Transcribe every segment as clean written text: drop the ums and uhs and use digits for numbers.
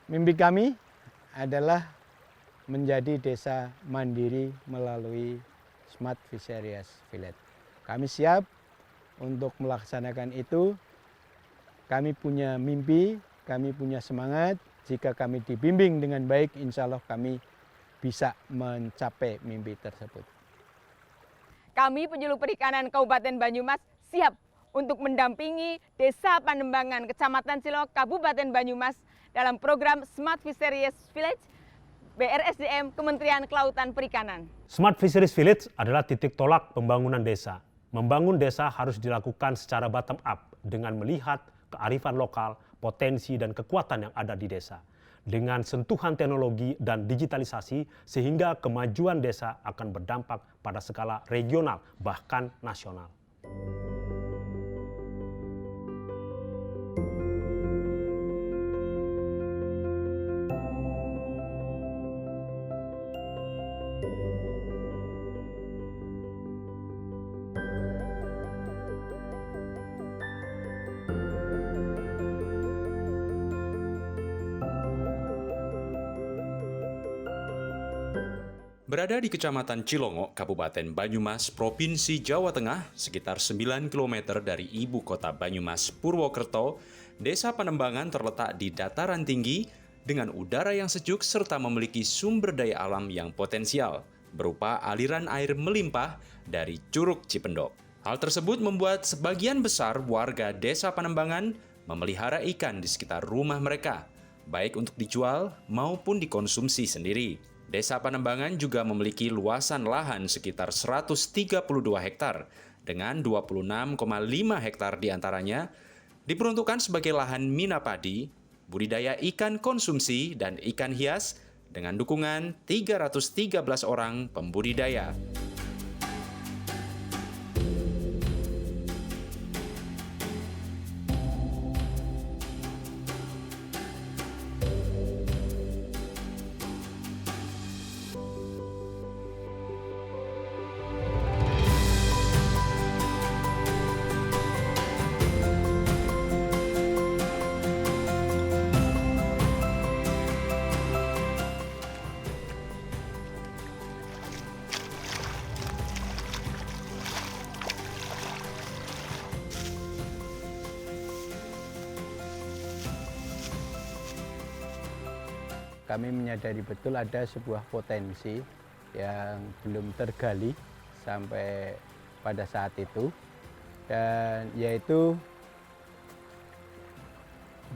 Mimpi kami adalah menjadi desa mandiri melalui Smart Fisheries Village. Kami siap untuk melaksanakan itu. Kami punya mimpi, kami punya semangat. Jika kami dibimbing dengan baik, insya Allah kami bisa mencapai mimpi tersebut. Kami penyuluh perikanan Kabupaten Banyumas siap untuk mendampingi Desa Panembangan, Kecamatan Cilongok, Kabupaten Banyumas dalam program Smart Fisheries Village BRSDM Kementerian Kelautan Perikanan. Smart Fisheries Village adalah titik tolak pembangunan desa. Membangun desa harus dilakukan secara bottom up dengan melihat kearifan lokal, potensi dan kekuatan yang ada di desa. Dengan sentuhan teknologi dan digitalisasi sehingga kemajuan desa akan berdampak pada skala regional bahkan nasional. Berada di Kecamatan Cilongok, Kabupaten Banyumas, Provinsi Jawa Tengah, sekitar 9 km dari ibu kota Banyumas, Purwokerto, Desa Panembangan terletak di dataran tinggi dengan udara yang sejuk serta memiliki sumber daya alam yang potensial, berupa aliran air melimpah dari Curug Cipendok. Hal tersebut membuat sebagian besar warga Desa Panembangan memelihara ikan di sekitar rumah mereka, baik untuk dijual maupun dikonsumsi sendiri. Desa Panembangan juga memiliki luasan lahan sekitar 132 hektar, dengan 26,5 hektar diantaranya diperuntukkan sebagai lahan mina padi, budidaya ikan konsumsi, dan ikan hias dengan dukungan 313 orang pembudidaya. Kami menyadari betul ada sebuah potensi yang belum tergali sampai pada saat itu, dan yaitu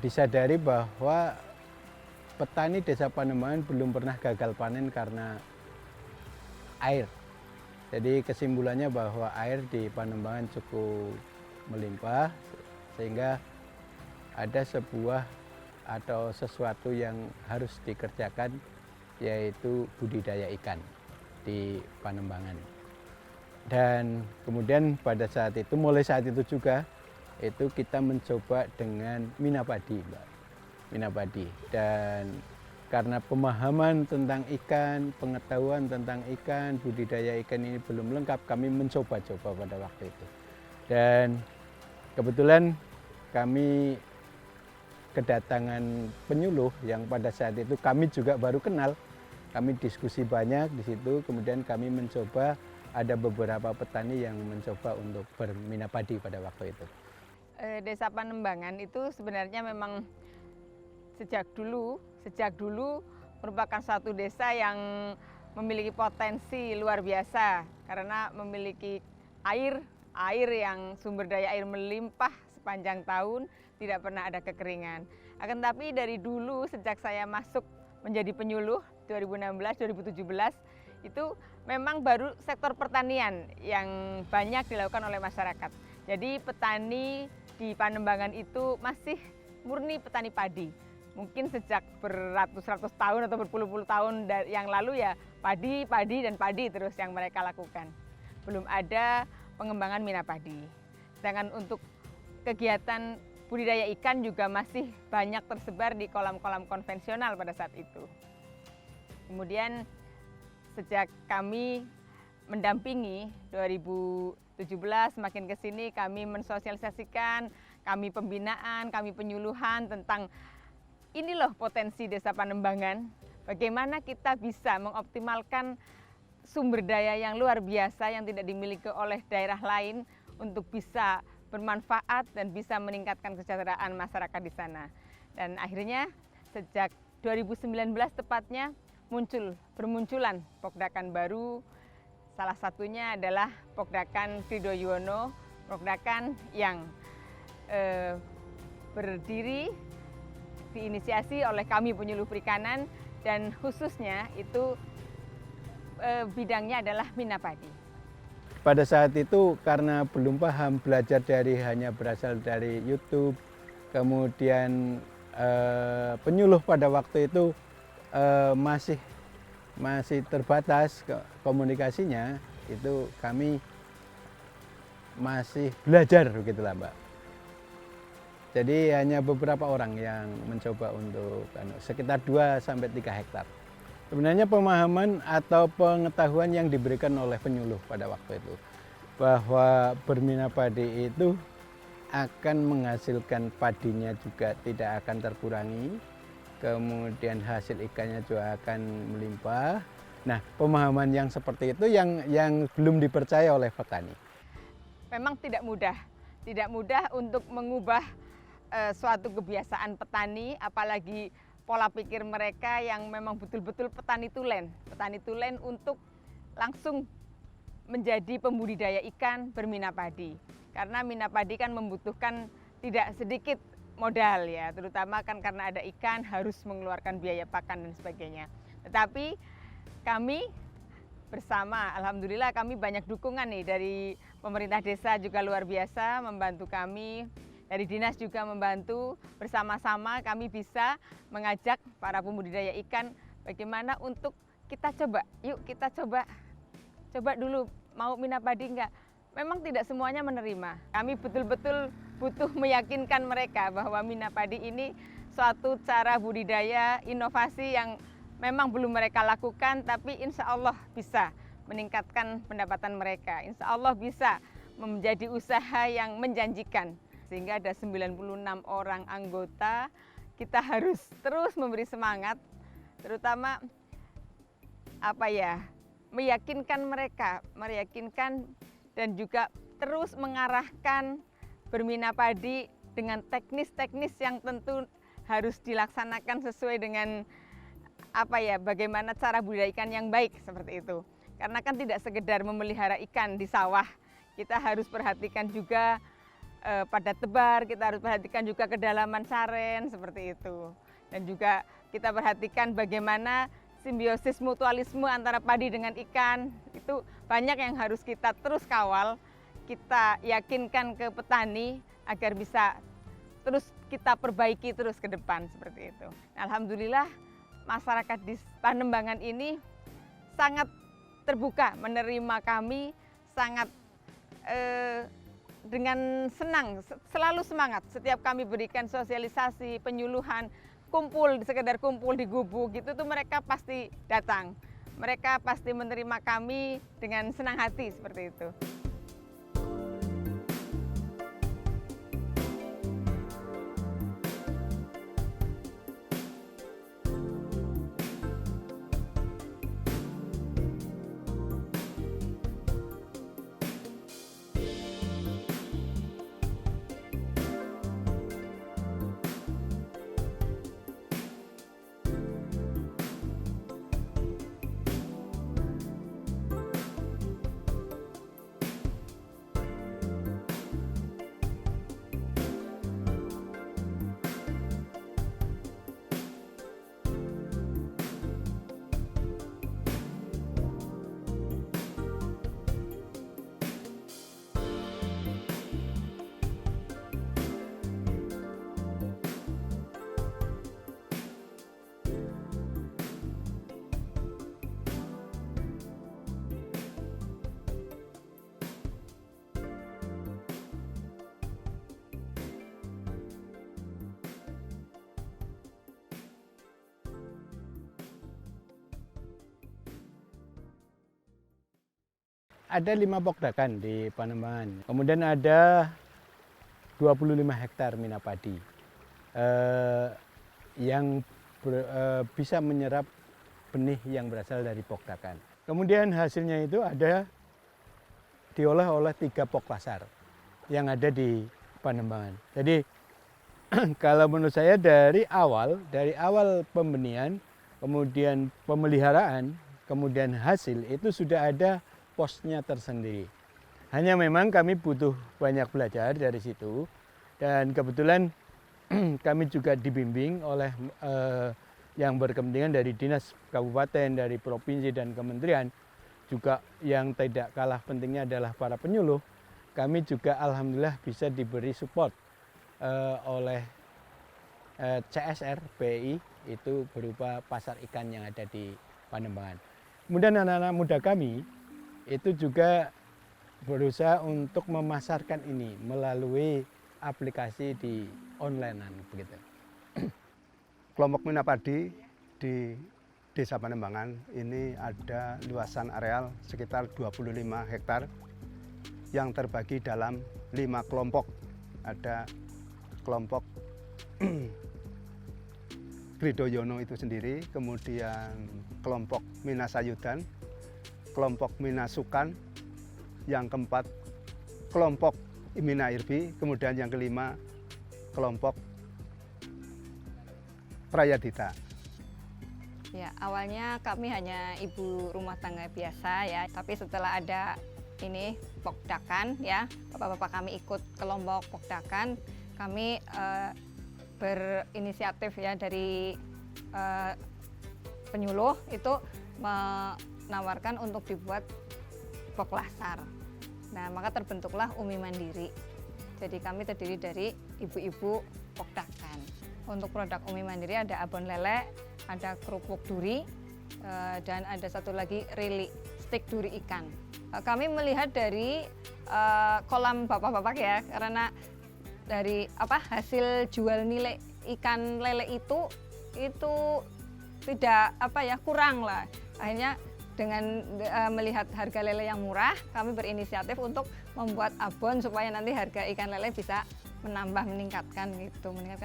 disadari bahwa petani Desa Panembangan belum pernah gagal panen karena air. Jadi kesimpulannya bahwa air di Panembangan cukup melimpah, sehingga ada sebuah atau sesuatu yang harus dikerjakan, yaitu budidaya ikan di Panembangan. Dan kemudian pada saat itu, mulai saat itu juga, itu kita mencoba dengan mina padi, Mbak. Mina padi. Dan karena pemahaman tentang ikan, pengetahuan tentang ikan, budidaya ikan ini belum lengkap, kami mencoba-coba pada waktu itu. Dan kebetulan kami kedatangan penyuluh yang pada saat itu kami juga baru kenal. Kami diskusi banyak di situ, kemudian kami mencoba, ada beberapa petani yang mencoba untuk bermina padi pada waktu itu. Desa Panembangan itu sebenarnya memang sejak dulu merupakan satu desa yang memiliki potensi luar biasa karena memiliki air yang sumber daya air melimpah sepanjang tahun, tidak pernah ada kekeringan. Akan tapi dari dulu sejak saya masuk menjadi penyuluh 2016-2017 itu memang baru sektor pertanian yang banyak dilakukan oleh masyarakat. Jadi petani di Panembangan itu masih murni petani padi. Mungkin sejak beratus-ratus tahun atau berpuluh-puluh tahun yang lalu ya padi dan padi terus yang mereka lakukan. Belum ada pengembangan mina padi. Sedangkan untuk kegiatan budidaya ikan juga masih banyak tersebar di kolam-kolam konvensional pada saat itu. Kemudian sejak kami mendampingi 2017 makin ke sini kami mensosialisasikan, kami pembinaan, kami penyuluhan tentang ini loh potensi Desa Panembangan, bagaimana kita bisa mengoptimalkan sumber daya yang luar biasa yang tidak dimiliki oleh daerah lain untuk bisa bermanfaat dan bisa meningkatkan kesejahteraan masyarakat di sana. Dan akhirnya sejak 2019 tepatnya bermunculan Pokdakan baru, salah satunya adalah Pokdakan Krido Yuwono, Pokdakan yang berdiri diinisiasi oleh kami penyuluh perikanan dan khususnya itu bidangnya adalah Minapadi. Pada saat itu karena belum paham, belajar hanya berasal dari YouTube, kemudian penyuluh pada waktu itu masih terbatas komunikasinya, itu kami masih belajar begitulah Mbak. Jadi hanya beberapa orang yang mencoba untuk sekitar 2-3 hektar. Sebenarnya pemahaman atau pengetahuan yang diberikan oleh penyuluh pada waktu itu bahwa berminapadi itu akan menghasilkan padinya juga tidak akan terkurangi, kemudian hasil ikannya juga akan melimpah. Nah, pemahaman yang seperti itu yang belum dipercaya oleh petani. Memang tidak mudah untuk mengubah suatu kebiasaan petani, apalagi pola pikir mereka yang memang betul-betul petani tulen untuk langsung menjadi pembudidaya ikan berminapadi. Karena minapadi kan membutuhkan tidak sedikit modal ya, terutama kan karena ada ikan harus mengeluarkan biaya pakan dan sebagainya. Tetapi kami bersama, alhamdulillah kami banyak dukungan nih dari pemerintah desa juga luar biasa membantu kami. Dari dinas juga membantu, bersama-sama kami bisa mengajak para pembudidaya ikan bagaimana untuk kita coba, yuk kita coba dulu mau minapadi enggak. Memang tidak semuanya menerima. Kami betul-betul butuh meyakinkan mereka bahwa minapadi ini suatu cara budidaya inovasi yang memang belum mereka lakukan, tapi insya Allah bisa meningkatkan pendapatan mereka. Insya Allah bisa menjadi usaha yang menjanjikan. Sehingga ada 96 orang anggota, kita harus terus memberi semangat, terutama meyakinkan mereka, dan juga terus mengarahkan berminapadi dengan teknis-teknis yang tentu harus dilaksanakan sesuai dengan bagaimana cara budidaya ikan yang baik seperti itu. Karena kan tidak sekedar memelihara ikan di sawah, kita harus perhatikan juga pada tebar, kita harus perhatikan juga kedalaman saren seperti itu. Dan juga kita perhatikan bagaimana simbiosis mutualisme antara padi dengan ikan, itu banyak yang harus kita terus kawal, kita yakinkan ke petani agar bisa terus kita perbaiki terus ke depan seperti itu. Alhamdulillah masyarakat di Panembangan ini sangat terbuka menerima kami, sangat dengan senang, selalu semangat. Setiap kami berikan sosialisasi, penyuluhan, sekedar kumpul di gubuk gitu tuh mereka pasti datang. Mereka pasti menerima kami dengan senang hati seperti itu. Ada 5 pokdakan di Panembangan. Kemudian ada 25 hektar minapadi. yang bisa menyerap benih yang berasal dari pokdakan. Kemudian hasilnya itu ada diolah oleh 3 poklasar yang ada di Panembangan. Jadi kalau menurut saya dari awal pembenihan, kemudian pemeliharaan, kemudian hasil itu sudah ada posnya tersendiri. Hanya memang kami butuh banyak belajar dari situ, dan kebetulan kami juga dibimbing oleh yang berkepentingan dari dinas kabupaten, dari provinsi dan kementerian. Juga yang tidak kalah pentingnya adalah para penyuluh. Kami juga alhamdulillah bisa diberi support oleh CSR BI, itu berupa pasar ikan yang ada di Panembangan. Kemudian anak-anak muda kami itu juga berusaha untuk memasarkan ini melalui aplikasi di onlinean begitu. Kelompok Minapadi di Desa Panembangan ini ada luasan areal sekitar 25 hektar yang terbagi dalam 5 kelompok. Ada kelompok Gridoyono itu sendiri, kemudian kelompok Minasayudan, kelompok Minasukan, yang keempat kelompok Mina Irbi, kemudian yang kelima kelompok Prayadita. Ya, awalnya kami hanya ibu rumah tangga biasa ya, tapi setelah ada ini pokdakan ya, bapak-bapak kami ikut kelompok pokdakan, kami berinisiatif ya dari penyuluh itu menawarkan untuk dibuat poklasar. Nah, maka terbentuklah Umi Mandiri. Jadi kami terdiri dari ibu-ibu pokdakan. Untuk produk Umi Mandiri ada abon lele, ada kerupuk duri, dan ada satu lagi rili, stik duri ikan. Kami melihat dari kolam bapak-bapak ya, karena dari hasil jual nilai ikan lele itu tidak kurang lah. Akhirnya dengan melihat harga lele yang murah, kami berinisiatif untuk membuat abon supaya nanti harga ikan lele bisa meningkatkan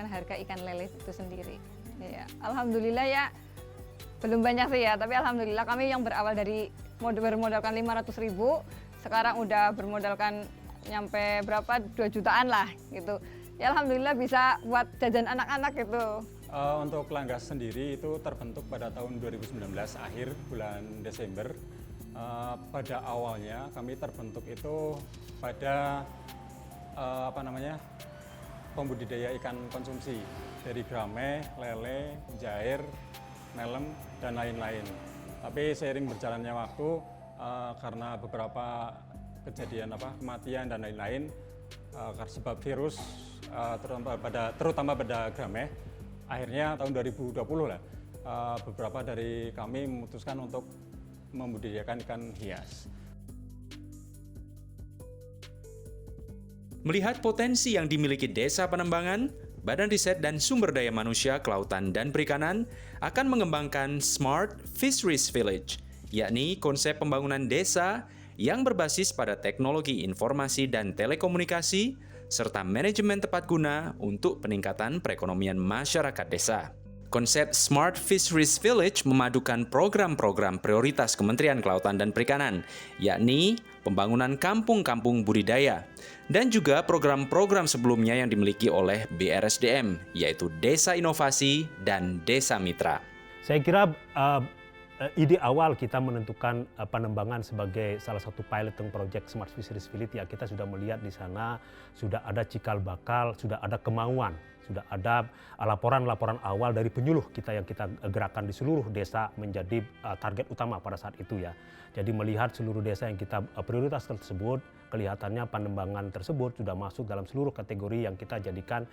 harga ikan lele itu sendiri. Ya, alhamdulillah ya, belum banyak sih ya, tapi alhamdulillah kami yang berawal dari bermodalkan 500.000, sekarang udah bermodalkan nyampe berapa 2 jutaan lah gitu. Ya alhamdulillah bisa buat jajan anak-anak gitu. Untuk Langgas sendiri itu terbentuk pada tahun 2019 akhir bulan Desember. Pada awalnya kami terbentuk itu pada pembudidaya ikan konsumsi dari grameh, lele, jair, melem dan lain-lain. Tapi seiring berjalannya waktu karena beberapa kejadian kematian dan lain-lain sebab virus terutama pada grameh, akhirnya tahun 2020 lah beberapa dari kami memutuskan untuk membudidayakan ikan hias. Melihat potensi yang dimiliki Desa Panembangan, Badan Riset dan Sumber Daya Manusia Kelautan dan Perikanan akan mengembangkan Smart Fisheries Village, yakni konsep pembangunan desa yang berbasis pada teknologi informasi dan telekomunikasi, serta manajemen tepat guna untuk peningkatan perekonomian masyarakat desa. Konsep Smart Fisheries Village memadukan program-program prioritas Kementerian Kelautan dan Perikanan, yakni pembangunan kampung-kampung budidaya, dan juga program-program sebelumnya yang dimiliki oleh BRSDM, yaitu Desa Inovasi dan Desa Mitra. Saya kira ide awal kita menentukan Panembangan sebagai salah satu piloting project Smart Fisheries Village, ya kita sudah melihat di sana sudah ada cikal bakal, sudah ada kemauan, sudah ada laporan-laporan awal dari penyuluh kita yang kita gerakkan di seluruh desa menjadi target utama pada saat itu ya. Jadi melihat seluruh desa yang kita prioritas tersebut, kelihatannya Panembangan tersebut sudah masuk dalam seluruh kategori yang kita jadikan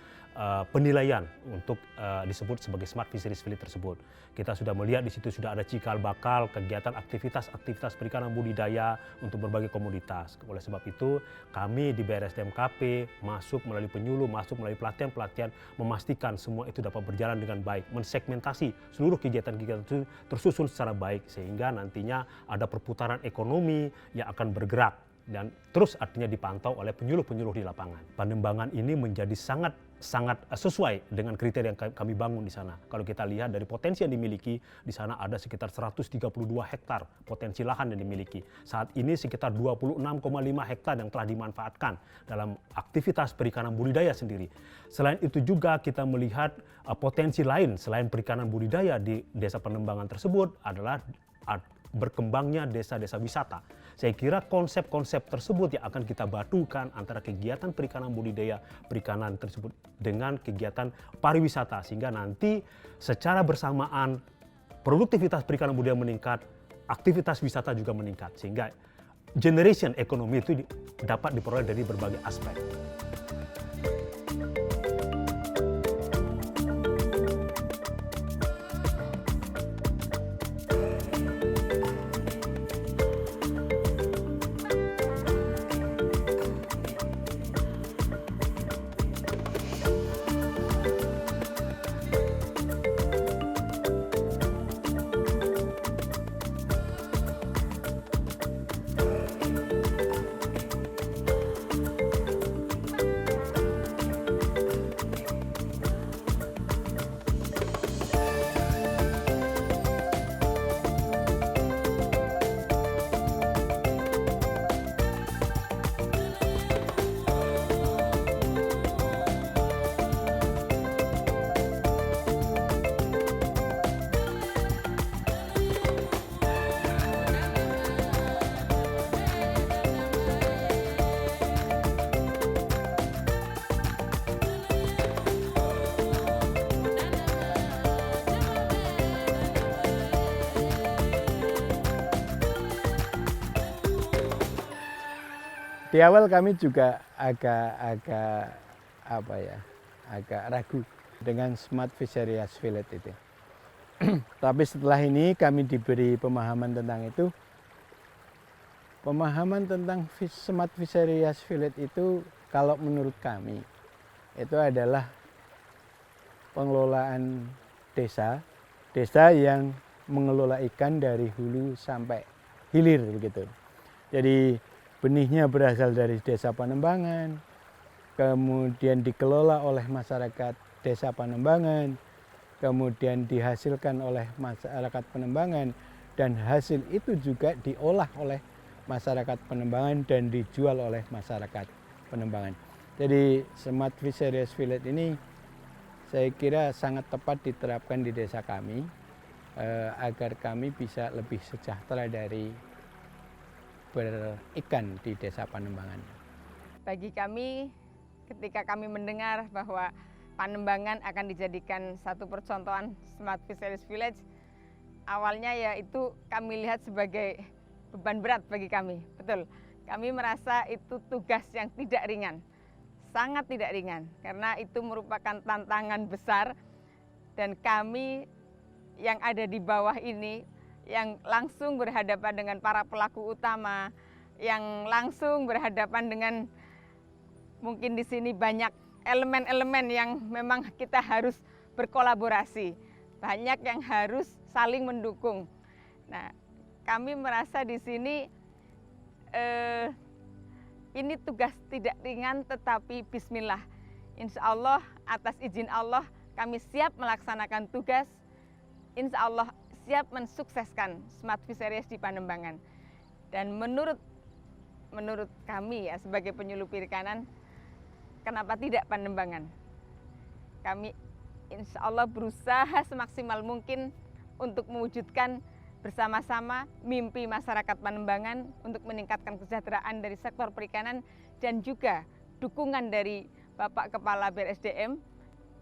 penilaian untuk disebut sebagai Smart Fisheries Village tersebut. Kita sudah melihat di situ sudah ada cikal bakal kegiatan aktivitas perikanan budidaya untuk berbagai komoditas. Oleh sebab itu kami di BRSDM KP masuk melalui penyuluh, masuk melalui pelatihan-pelatihan, memastikan semua itu dapat berjalan dengan baik, mensegmentasi seluruh kegiatan-kegiatan itu tersusun secara baik sehingga nantinya ada perputaran ekonomi yang akan bergerak dan terus artinya dipantau oleh penyuluh-penyuluh di lapangan. Panembangan ini menjadi sangat sangat sesuai dengan kriteria yang kami bangun di sana. Kalau kita lihat dari potensi yang dimiliki, di sana ada sekitar 132 hektar potensi lahan yang dimiliki. Saat ini sekitar 26,5 hektar yang telah dimanfaatkan dalam aktivitas perikanan budidaya sendiri. Selain itu juga kita melihat potensi lain selain perikanan budidaya di desa Panembangan tersebut adalah berkembangnya desa-desa wisata. Saya kira konsep-konsep tersebut yang akan kita badukan antara kegiatan perikanan budidaya, perikanan tersebut dengan kegiatan pariwisata, sehingga nanti secara bersamaan produktivitas perikanan budidaya meningkat, aktivitas wisata juga meningkat, sehingga generation ekonomi itu dapat diperoleh dari berbagai aspek. Di awal kami juga agak ragu dengan Smart Fisheries Village itu. Tapi setelah ini kami diberi pemahaman tentang itu. Pemahaman tentang Smart Fisheries Village itu kalau menurut kami itu adalah pengelolaan desa yang mengelola ikan dari hulu sampai hilir begitu. Jadi benihnya berasal dari desa Panembangan, kemudian dikelola oleh masyarakat desa Panembangan, kemudian dihasilkan oleh masyarakat Panembangan, dan hasil itu juga diolah oleh masyarakat Panembangan dan dijual oleh masyarakat Panembangan. Jadi Smart Fisheries Village ini saya kira sangat tepat diterapkan di desa kami agar kami bisa lebih sejahtera dari berikan di desa Panembangan. Bagi kami, ketika kami mendengar bahwa Panembangan akan dijadikan satu percontohan Smart Fisheries Village, awalnya ya itu kami lihat sebagai beban berat bagi kami. Betul, kami merasa itu tugas yang tidak ringan, sangat tidak ringan, karena itu merupakan tantangan besar, dan kami yang ada di bawah ini yang langsung berhadapan dengan para pelaku utama, yang langsung berhadapan dengan mungkin di sini banyak elemen-elemen yang memang kita harus berkolaborasi, banyak yang harus saling mendukung. Nah, kami merasa di sini ini tugas tidak ringan, tetapi bismillah, insya Allah atas izin Allah kami siap melaksanakan tugas, insya Allah siap mensukseskan Smart Fisheries di Panembangan. Dan menurut kami ya sebagai penyuluh perikanan, kenapa tidak Panembangan? Kami insya Allah berusaha semaksimal mungkin untuk mewujudkan bersama-sama mimpi masyarakat Panembangan untuk meningkatkan kesejahteraan dari sektor perikanan dan juga dukungan dari Bapak Kepala BRSDM.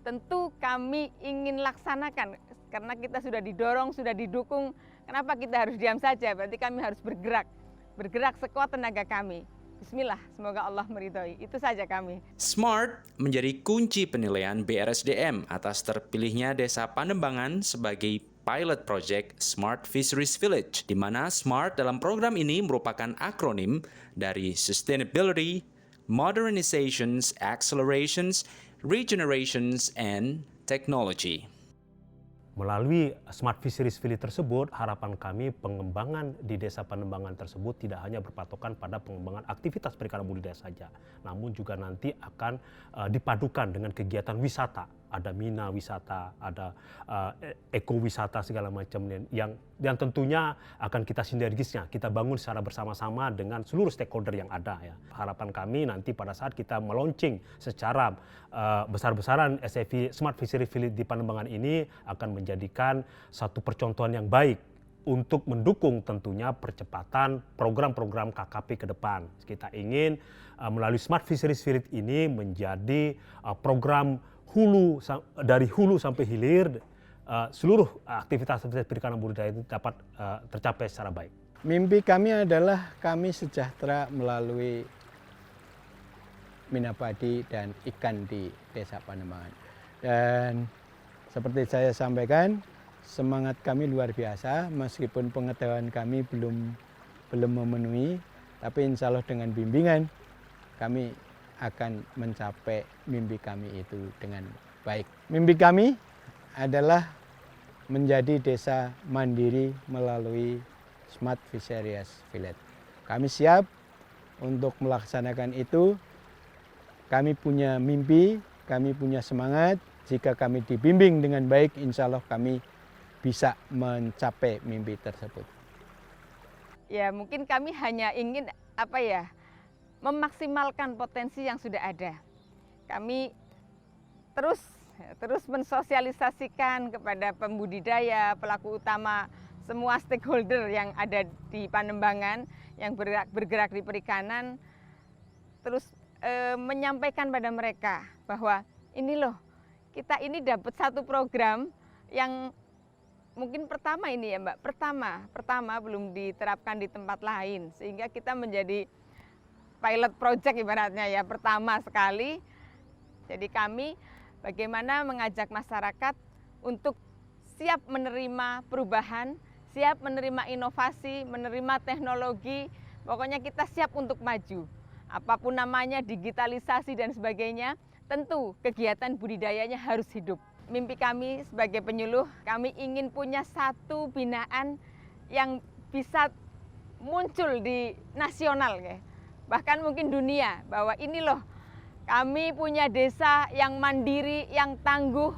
Tentu kami ingin laksanakan karena kita sudah didorong, sudah didukung. Kenapa kita harus diam saja? Berarti kami harus bergerak sekuat tenaga kami. Bismillah, semoga Allah meridhoi. Itu saja kami. SMART menjadi kunci penilaian BRSDM atas terpilihnya Desa Panembangan sebagai pilot project Smart Fisheries Village, di mana SMART dalam program ini merupakan akronim dari Sustainability, Modernizations, Accelerations, Regenerations, and Technology. Melalui Smart Fisheries Village tersebut, harapan kami pengembangan di Desa Panembangan tersebut tidak hanya berpatokan pada pengembangan aktivitas perikanan budidaya saja, namun juga nanti akan dipadukan dengan kegiatan wisata. Ada mina wisata, ada ekowisata segala macam yang tentunya akan kita sinergisnya, kita bangun secara bersama-sama dengan seluruh stakeholder yang ada ya. Harapan kami nanti pada saat kita meluncing secara besar-besaran SFV Smart Fisheries Village di Panembangan ini akan menjadikan satu percontohan yang baik untuk mendukung tentunya percepatan program-program KKP ke depan. Kita ingin melalui Smart Fisheries Village ini menjadi program dari hulu sampai hilir, seluruh aktivitas perikanan budidaya itu dapat tercapai secara baik. Mimpi kami adalah kami sejahtera melalui mina padi dan ikan di Desa Panembangan. Dan seperti saya sampaikan, semangat kami luar biasa meskipun pengetahuan kami belum memenuhi, tapi insya Allah dengan bimbingan kami akan mencapai mimpi kami itu dengan baik. Mimpi kami adalah menjadi desa mandiri melalui Smart Fisheries Village. Kami siap untuk melaksanakan itu. Kami punya mimpi, kami punya semangat. Jika kami dibimbing dengan baik, insya Allah kami bisa mencapai mimpi tersebut. Ya mungkin kami hanya ingin memaksimalkan potensi yang sudah ada. Kami terus mensosialisasikan kepada pembudidaya, pelaku utama, semua stakeholder yang ada di Panembangan yang bergerak di perikanan, terus menyampaikan pada mereka bahwa ini loh, kita ini dapat satu program yang mungkin pertama ini ya Mbak, pertama belum diterapkan di tempat lain, sehingga kita menjadi pilot project ibaratnya ya, pertama sekali. Jadi kami bagaimana mengajak masyarakat untuk siap menerima perubahan, siap menerima inovasi, menerima teknologi, pokoknya kita siap untuk maju. Apapun namanya, digitalisasi dan sebagainya, tentu kegiatan budidayanya harus hidup. Mimpi kami sebagai penyuluh, kami ingin punya satu binaan yang bisa muncul di nasional ya. Bahkan mungkin dunia, bahwa ini loh kami punya desa yang mandiri, yang tangguh,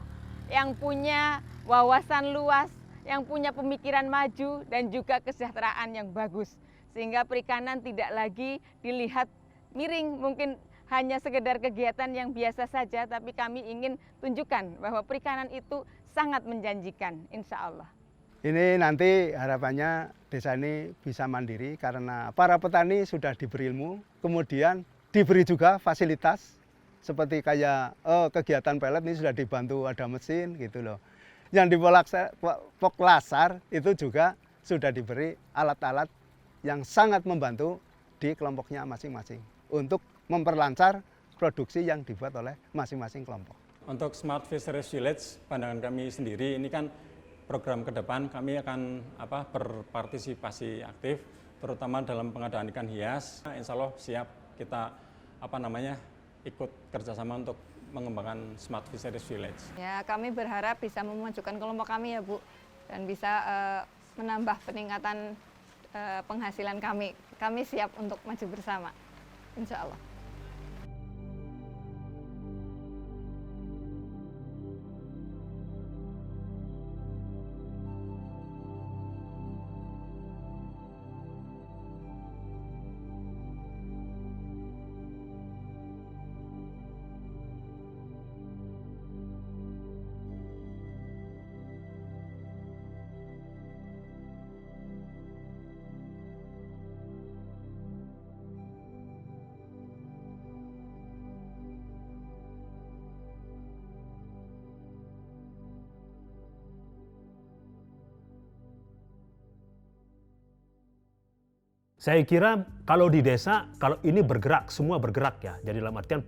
yang punya wawasan luas, yang punya pemikiran maju dan juga kesejahteraan yang bagus. Sehingga perikanan tidak lagi dilihat miring, mungkin hanya sekedar kegiatan yang biasa saja, tapi kami ingin tunjukkan bahwa perikanan itu sangat menjanjikan, insya Allah. Ini nanti harapannya desa ini bisa mandiri karena para petani sudah diberi ilmu, kemudian diberi juga fasilitas seperti kayak kegiatan pelet ini sudah dibantu ada mesin gitu loh. Yang di Poklasar itu juga sudah diberi alat-alat yang sangat membantu di kelompoknya masing-masing untuk memperlancar produksi yang dibuat oleh masing-masing kelompok. Untuk Smart Fisheries Village, pandangan kami sendiri ini kan program ke depan kami akan berpartisipasi aktif, terutama dalam pengadaan ikan hias. Insya Allah siap kita ikut kerjasama untuk mengembangkan Smart Fisheries Village. Ya, kami berharap bisa memajukan kelompok kami ya Bu, dan bisa menambah peningkatan penghasilan kami. Kami siap untuk maju bersama, insya Allah. Saya kira kalau di desa, kalau ini bergerak, semua bergerak ya. Jadi dalam artian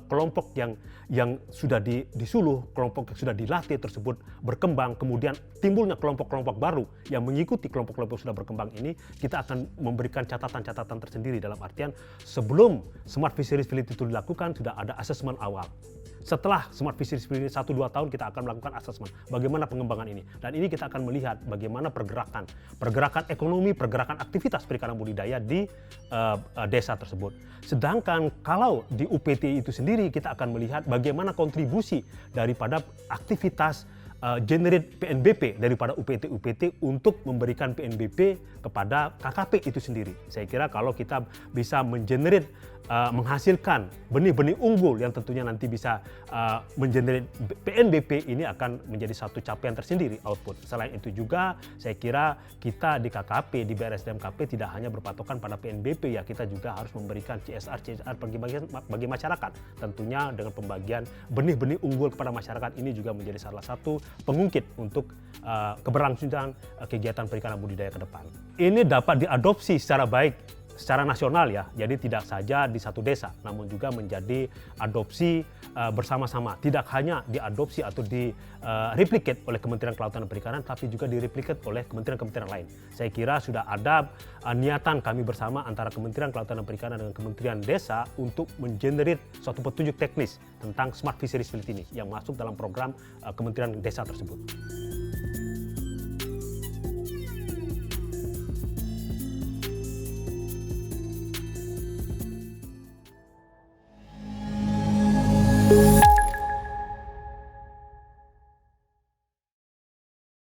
kelompok yang sudah disuluh, kelompok yang sudah dilatih tersebut berkembang, kemudian timbulnya kelompok-kelompok baru yang mengikuti kelompok-kelompok sudah berkembang ini, kita akan memberikan catatan-catatan tersendiri dalam artian sebelum Smart Fisheries Village itu dilakukan, sudah ada asesmen awal. setelah Smart Fisheries ini 1-2 tahun kita akan melakukan assessment bagaimana pengembangan ini. Dan ini kita akan melihat bagaimana pergerakan ekonomi, pergerakan aktivitas perikanan budidaya di desa tersebut. Sedangkan kalau di UPT itu sendiri kita akan melihat bagaimana kontribusi daripada aktivitas generate PNBP daripada UPT untuk memberikan PNBP kepada KKP itu sendiri. Saya kira kalau kita bisa menghasilkan benih-benih unggul yang tentunya nanti bisa mengenerate PNBP, ini akan menjadi satu capaian tersendiri output. Selain itu juga saya kira kita di KKP, di BRSDM KP tidak hanya berpatokan pada PNBP ya, kita juga harus memberikan CSR bagi masyarakat. Tentunya dengan pembagian benih-benih unggul kepada masyarakat ini juga menjadi salah satu pengungkit untuk keberlangsungan kegiatan perikanan budidaya ke depan. Ini dapat diadopsi secara baik secara nasional ya, jadi tidak saja di satu desa, namun juga menjadi adopsi bersama-sama. Tidak hanya diadopsi atau replicate oleh Kementerian Kelautan dan Perikanan, tapi juga replicate oleh kementerian-kementerian lain. Saya kira sudah ada niatan kami bersama antara Kementerian Kelautan dan Perikanan dengan Kementerian Desa untuk mengenerate suatu petunjuk teknis tentang Smart Fisheries ini yang masuk dalam program Kementerian Desa tersebut.